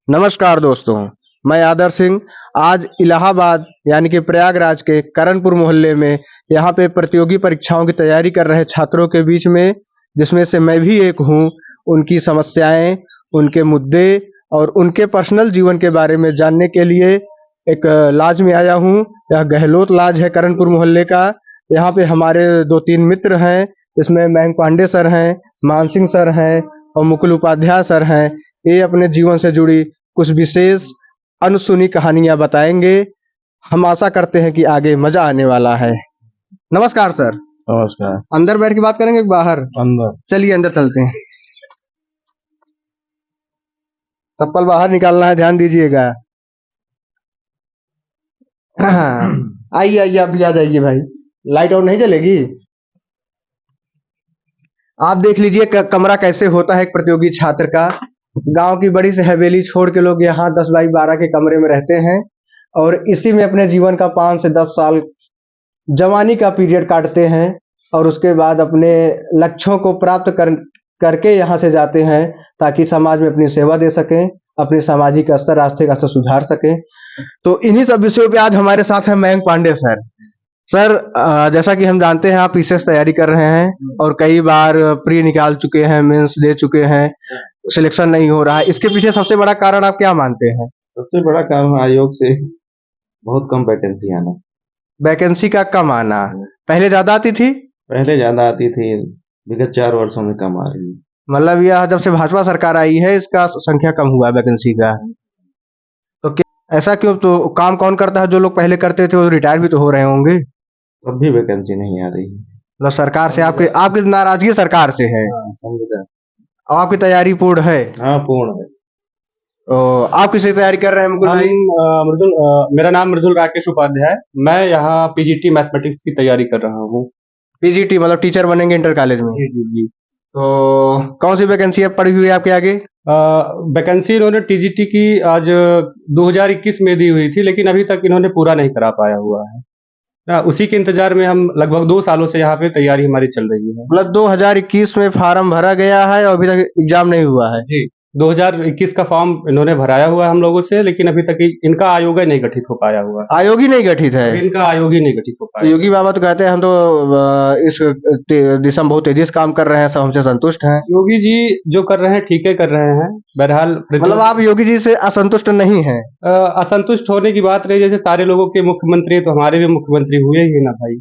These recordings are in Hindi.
नमस्कार दोस्तों, मैं आदर्श सिंह आज इलाहाबाद यानी कि प्रयागराज के करणपुर मोहल्ले में यहाँ पे प्रतियोगी परीक्षाओं की तैयारी कर रहे छात्रों के बीच में, जिसमें से मैं भी एक हूँ, उनकी समस्याएं, उनके मुद्दे और उनके पर्सनल जीवन के बारे में जानने के लिए एक लॉज में आया हूँ। यह गहलोत लॉज है करणपुर मोहल्ले का। यहाँ पे हमारे 2-3 मित्र हैं, इसमें मयंक पांडे सर हैं, मान सिंह सर हैं और मुकुल उपाध्याय सर हैं। ये अपने जीवन से जुड़ी कुछ विशेष अनसुनी कहानियां बताएंगे। हम आशा करते हैं कि आगे मजा आने वाला है। नमस्कार सर। नमस्कार। अंदर बैठ के बात करेंगे कि बाहर? अंदर। चलिए अंदर चलते हैं। चप्पल बाहर निकालना है, ध्यान दीजिएगा। आइए आइए, आप भी आ जाइए भाई। लाइट और नहीं जलेगी? आप देख लीजिए कमरा कैसे होता है एक प्रतियोगी छात्र का। गांव की बड़ी सी हवेली छोड़ के लोग यहाँ 10 बाई 12 के कमरे में रहते हैं और इसी में अपने जीवन का 5 से 10 साल जवानी का पीरियड काटते हैं और उसके बाद अपने लक्ष्यों को प्राप्त करके यहाँ से जाते हैं ताकि समाज में अपनी सेवा दे सकें, अपने सामाजिक स्तर, आर्थिक स्तर सुधार सकें। तो इन्हीं सब विषयों पे आज हमारे साथ हैं मयंक पांडे सर। सर, जैसा कि हम जानते हैं आप पीसीएस तैयारी कर रहे हैं और कई बार प्री निकाल चुके हैं, मेंस दे चुके हैं, सिलेक्शन नहीं हो रहा है। इसके पीछे सबसे बड़ा कारण आप क्या मानते हैं? सबसे बड़ा कारण आयोग से बहुत कम वैकेंसी आना। वैकेंसी का कम आना। पहले ज्यादा आती थी? पहले ज्यादा आती थी, विगत 4 वर्षों में कम आ रही है। मतलब यह जब से भाजपा सरकार आई है इसका संख्या कम हुआ वैकेंसी का। तो क्या ऐसा क्यों? तो काम कौन करता है? जो लोग पहले करते थे वो रिटायर भी तो हो रहे होंगे। अब भी वैकेंसी नहीं आ रही है। मतलब सरकार से आपकी आपकी नाराजगी सरकार से है? संविदा। और आपकी तैयारी पूर्ण है? हाँ, पूर्ण है। तो आप किसी तैयारी कर रहे हैं मुकुल भाई? मेरा नाम मृदुल राकेश उपाध्याय। मैं यहाँ पीजीटी मैथमेटिक्स की तैयारी कर रहा हूँ। पीजीटी मतलब टीचर बनेंगे इंटर कॉलेज में? जी जी जी। तो कौन सी वैकेंसी पड़ी हुई है आपके आगे? वैकेंसी इन्होंने टीजीटी की आज 2021 में दी हुई थी, लेकिन अभी तक इन्होंने पूरा नहीं करा पाया हुआ है। उसी के इंतजार में हम लगभग 2 सालों से यहाँ पे तैयारी हमारी चल रही है। मतलब 2021 में फार्म भरा गया है और अभी तक एग्जाम नहीं हुआ है? जी, 2021 का फॉर्म इन्होंने भराया हुआ है हम लोगों से, लेकिन अभी तक इनका आयोग ही नहीं गठित हो पाया हुआ। आयोग ही नहीं गठित है? इनका आयोग ही नहीं गठित हो पाया। योगी बाबा तो कहते हैं हम तो इस दिशा में बहुत तेजी से काम कर रहे हैं, सब हमसे संतुष्ट हैं। योगी जी जो कर रहे हैं ठीक है कर रहे हैं। बहरहाल मतलब आप योगी जी से असंतुष्ट नहीं हैं? असंतुष्ट होने की बात रही, जैसे सारे लोगों के मुख्यमंत्री तो हमारे भी मुख्यमंत्री हुए ही है ना भाई।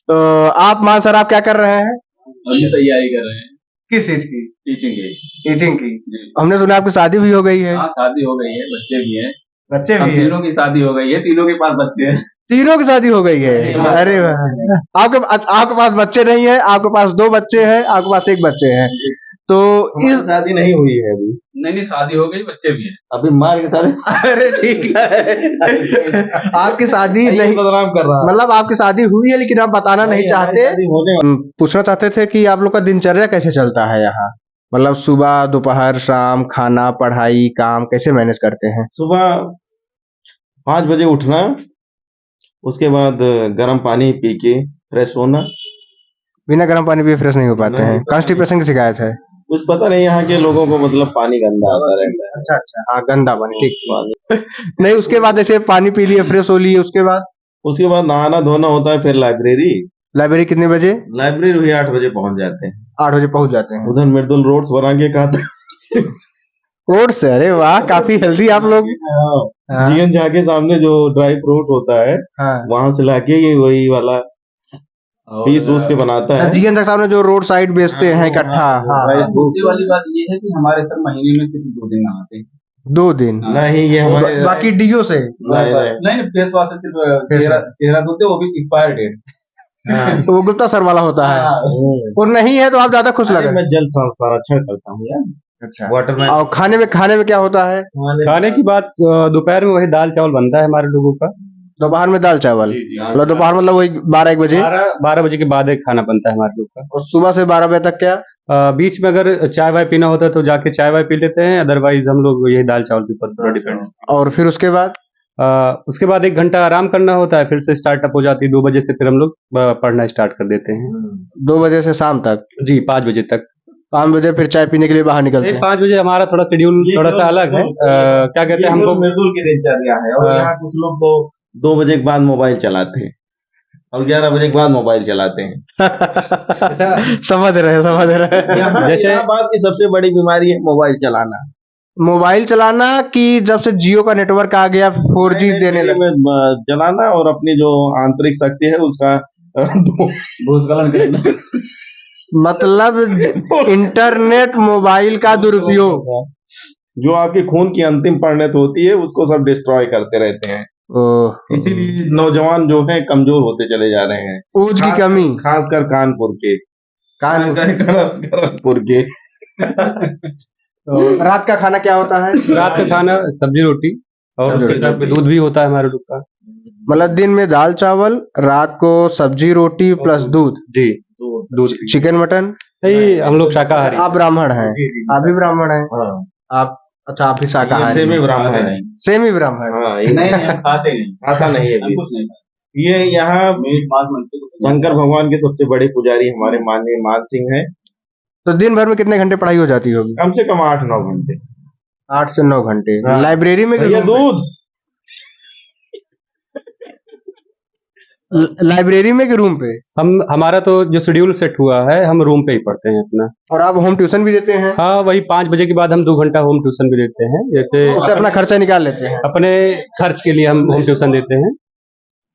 तो आप मान सर, आप क्या कर रहे हैं? हम तैयारी कर रहे हैं। किस चीज की? टीचिंग की। टीचिंग की? जी। हमने सुना आपकी शादी भी हो गई है। हाँ, शादी हो गई है, बच्चे भी हैं। बच्चे हम भी हैं? तीनों की शादी हो गई है, तीनों के पास बच्चे हैं। तीनों की शादी हो गई है? अरे वाह! आपके पास बच्चे नहीं है, आपके पास 2 बच्चे हैं, आपके पास 1 बच्चे हैं। तो इस शादी नहीं हुई है अभी। नहीं शादी हो गई, बच्चे भी हैं। अभी मार के सारे अरे ठीक है। आपकी शादी नहीं, बदनाम कर रहा है। मतलब आपकी शादी हुई है लेकिन आप बताना नहीं चाहते। शादी होने वाली। पूछना चाहते थे कि आप लोग का दिनचर्या कैसे चलता है यहाँ? मतलब सुबह, दोपहर, शाम, खाना, पढ़ाई, काम कैसे मैनेज करते हैं? सुबह 5 बजे उठना, उसके बाद गर्म पानी पी के फ्रेश होना। बिना गर्म पानी पिए फ्रेश नहीं हो पाते हैं? कॉन्स्टिपेशन की शिकायत है? कुछ पता नहीं, यहाँ के लोगों को मतलब पानी गंदा आता रहता है। अच्छा अच्छा, हाँ गंदा पानी, ठीक। नहीं, उसके बाद ऐसे पानी पी लिए, फ्रेश हो लिए, उसके बाद नहाना धोना होता है, फिर लाइब्रेरी। लाइब्रेरी कितने बजे? लाइब्रेरी भी 8 बजे पहुंच जाते हैं। 8 बजे पहुंच जाते हैं। उधर मृदुल रोड्स बना के खाता। ओट्स? अरे वाह, काफी हेल्दी आप लोग। हाँ। जीएन झा के सामने जो ड्राई फ्रूट होता है, हाँ। वहां से लाके ये वही वाला पीस ऊस के बनाता है। जीएन तक सामने जो रोड साइड बेचते हैं इकट्ठा। हाँ। मुद्दे वाली बात ये है कि हमारे सर महीने में सिर्फ 2 दिन नहाते हैं। 2 दिन? नहीं, ये हमारे बाकी डीओ से? नहीं, फेस वॉश से सिर्फ चेहरा धोते, वो भी एक्सपायर डेट। वो गुप्ता सर वाला होता है। और नहीं है तो आप ज्यादा खुश लगे? मैं जल संरक्षण करता हूँ यार। अच्छा। वाटर में। और खाने में क्या होता है? खाने की बात, दोपहर में वही दाल चावल बनता है हमारे लोगों का। दोपहर में दाल चावल? मतलब दोपहर मतलब वही 12-1 बजे? 12 बजे के बाद एक खाना बनता है हमारे लोग का। और सुबह से 12 बजे तक क्या? बीच में अगर चाय वाय पीना होता है तो जाके चाय वाय पी लेते हैं, अदरवाइज हम लोग यही दाल चावल के ऊपर पूरा डिपेंड। और फिर उसके बाद? उसके बाद 1 घंटा आराम करना होता है, फिर से स्टार्टअप हो जाती है 2 बजे से, फिर हम लोग पढ़ना स्टार्ट कर देते हैं। 2 बजे से शाम तक? जी, 5 बजे तक। 5 बजे फिर चाय पीने के लिए बाहर निकलते हैं। 5 बजे हमारा थोड़ा शेड्यूल थोड़ा सा अलग है। क्या कहते हैं हमको मजदूर की दिनचर्या है और यहाँ कुछ लोग तो 2 बजे के बाद मोबाइल चलाते हैं और 11 बजे के बाद मोबाइल चलाते हैं। समझ रहे यहाँ जैसे- इलाहाबाद की सबसे बड़ी बीमारी है मोबाइल चलाना। मोबाइल चलाना कि जब से जियो का नेटवर्क आ गया 4G देने लगे। में चलाना और अपनी जो आंतरिक शक्ति है उसका भूस्खलन करना। मतलब इंटरनेट मोबाइल का दुरुपयोग। जो आपके खून की अंतिम परिणत होती है उसको सब डिस्ट्रॉय करते रहते हैं। ओह, इसीलिए नौजवान जो है कमजोर होते चले जा रहे हैं। ऊर्ज की कमी। खासकर कानपुर के कानपुर के तो रात का खाना क्या होता है? रात का खाना सब्जी रोटी और सब्जी उसके साथ में दूध भी होता है हमारे लोग का। मतलब दिन में दाल चावल, रात को सब्जी रोटी प्लस दूध। जी दूध। Chicken mutton. नहीं हम लोग शाकाहारी। आप ब्राह्मण हैं? आप भी ब्राह्मण हैं? हाँ, आप अच्छा आप भी ये शाकाहारी सेमी हैं। ब्राह्मण है। सेमी ब्राह्मण। हाँ, नहीं नहीं हम खाते नहीं, आता नहीं है हम अभी। कुछ नहीं खाते। ये यहाँ मीट मांस मछली कुछ नहीं। शंकर भगवान के सबसे बड़े पुजारी हमारे माननीय मान सिंह हैं। तो दिन भर में कितने घंटे पढ़ाई हो जाती होगी? कम से कम 8-9 घंटे। 8 से 9 घंटे। हाँ। लाइब्रेरी में कि भैया रूम पे? दूध लाइब्रेरी में कि रूम पे? हमारा तो जो शेड्यूल सेट हुआ है हम रूम पे ही पढ़ते हैं अपना। और आप होम ट्यूशन भी देते हैं? हाँ वही 5 बजे के बाद हम 2 घंटा होम ट्यूशन भी देते हैं। जैसे उससे अपना खर्चा निकाल लेते हैं। अपने खर्च के लिए हम होम ट्यूशन देते हैं।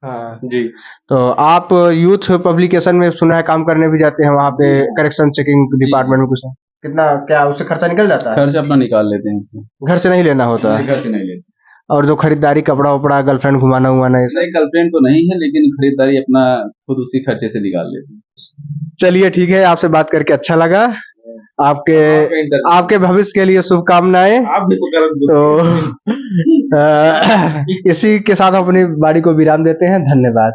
हाँ। जी। तो आप यूथ पब्लिकेशन में सुना है काम करने भी जाते हैं वहाँ पे करेक्शन चेकिंग डिपार्टमेंट में कुछ? कितना क्या उससे खर्चा निकल जाता है? खर्च अपना निकाल लेते हैं इससे, घर से नहीं लेना होता? घर से नहीं लेते। और जो खरीदारी कपड़ा उपड़ा गर्लफ्रेंड घुमाना हुआना ये सब? नहीं गर्लफ्रेंड तो नहीं है लेकिन खरीदारी अपना खुद उसी खर्चे से निकाल लेते हैं। चलिए ठीक है, आपसे बात करके अच्छा लगा। आपके भविष्य के लिए शुभकामनाएं। आप भी तो करें। तो इसी के साथ हम अपनी वाणी को विराम देते हैं। धन्यवाद।